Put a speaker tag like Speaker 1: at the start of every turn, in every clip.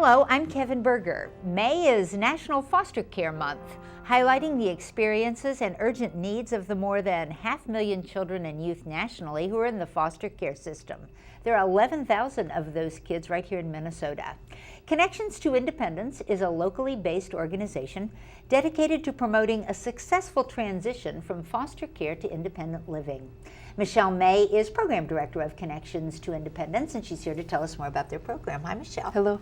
Speaker 1: Hello, I'm Kevin Berger. May is National Foster Care Month, highlighting the experiences and urgent needs of the more than 500,000 children and youth nationally who are in the foster care system. There are 11,000 of those kids right here in Minnesota. Connections to Independence is a locally based organization dedicated to promoting a successful transition from foster care to independent living. Michelle May is Program Director of Connections to Independence, and she's here to tell us more about their program. Hi, Michelle.
Speaker 2: Hello.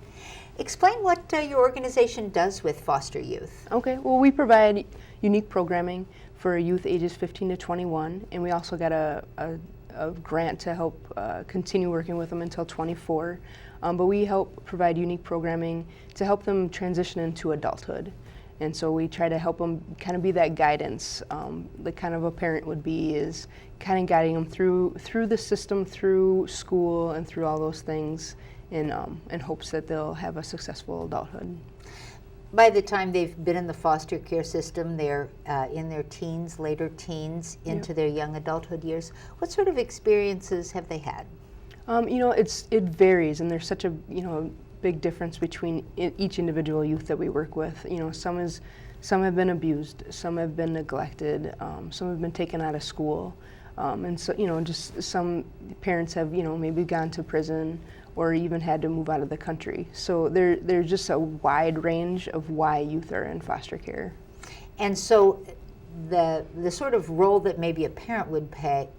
Speaker 1: Explain what your organization does with foster youth.
Speaker 2: Okay, well, we provide unique programming for youth ages 15 to 21, and we also got a grant to help continue working with them until 24. But we help provide unique programming to help them transition into adulthood. And so we try to help them kind of be that guidance, like kind of a parent would be, is kind of guiding them through the system, through school, and through all those things in hopes that they'll have a successful adulthood.
Speaker 1: By the time they've been in the foster care system, they're in their teens, later teens, into their young adulthood years. What sort of experiences have they had?
Speaker 2: It varies, and there's such a big difference between each individual youth that we work with. Some have been abused, some have been neglected, some have been taken out of school, and so just some parents have maybe gone to prison or even had to move out of the country. So there's just a wide range of why youth are in foster care.
Speaker 1: And so the sort of role that maybe a parent would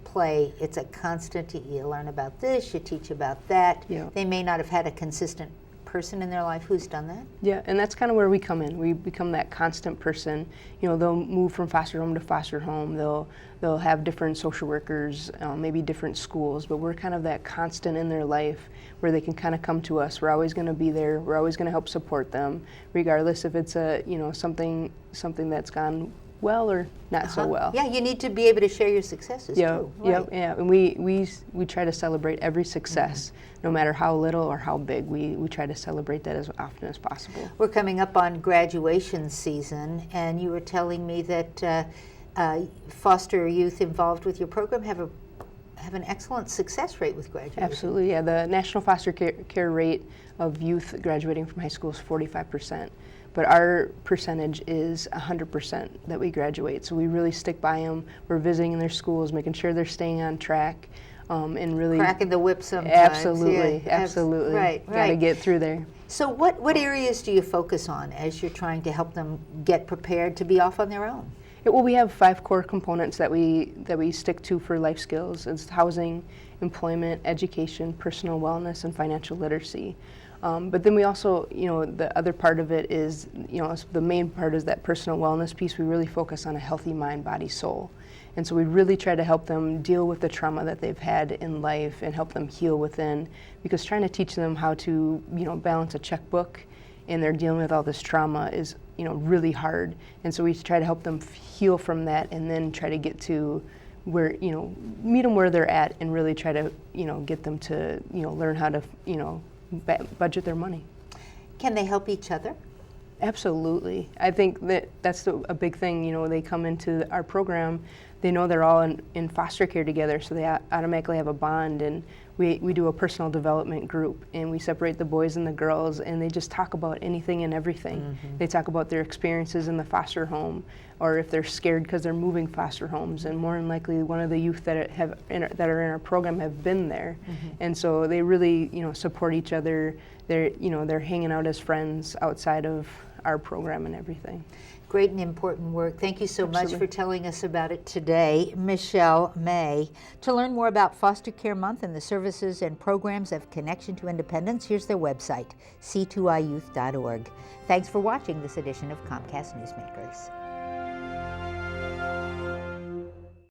Speaker 1: play, it's a constant, you learn about this, you teach about that.
Speaker 2: Yeah. They
Speaker 1: may not have had a consistent person in their life who's done that.
Speaker 2: Yeah, and that's kind of where we come in. We become that constant person. They'll move from foster home to foster home. They'll have different social workers, maybe different schools, but we're kind of that constant in their life where they can kind of come to us. We're always going to be there. We're always going to help support them, regardless if it's something that's gone well or not so well.
Speaker 1: Yeah, you need to be able to share your successes too. Right.
Speaker 2: Yeah, and we try to celebrate every success, no matter how little or how big. We try to celebrate that as often as possible.
Speaker 1: We're coming up on graduation season, and you were telling me that foster youth involved with your program have an excellent success rate with graduation.
Speaker 2: Absolutely, yeah. The national foster care rate of youth graduating from high school is 45%. But our percentage is 100% that we graduate. So we really stick by them. We're visiting their schools, making sure they're staying on track, and really
Speaker 1: cracking the whip sometimes.
Speaker 2: Absolutely, absolutely.
Speaker 1: Right.
Speaker 2: Got to get through there.
Speaker 1: So what areas do you focus on as you're trying to help them get prepared to be off on their own?
Speaker 2: Well, we have 5 core components that we stick to for life skills. It's housing, employment, education, personal wellness, and financial literacy. But then we also, the other part of it is, the main part is that personal wellness piece. We really focus on a healthy mind, body, soul. And so we really try to help them deal with the trauma that they've had in life and help them heal within, because trying to teach them how to, balance a checkbook and they're dealing with all this trauma is, really hard. And so we try to help them heal from that and then try to get to where, meet them where they're at and really try to, get them to, learn how to, budget their money.
Speaker 1: Can they help each other?
Speaker 2: Absolutely. I think that's a big thing. They come into our program, they know they're all in foster care together, so they automatically have a bond, and we do a personal development group, and we separate the boys and the girls, and they just talk about anything and everything. Mm-hmm. They talk about their experiences in the foster home, or if they're scared because they're moving foster homes, and more than likely one of the youth that are in our program have been there. Mm-hmm. And so they really support each other. They're hanging out as friends outside of our program and everything.
Speaker 1: Great and important work. Thank you so
Speaker 2: Absolutely.
Speaker 1: much for telling us about it today, Michelle May. To learn more about Foster Care Month and the services and programs of Connection to Independence, here's their website, c2iyouth.org. Thanks for watching this edition of Comcast Newsmakers.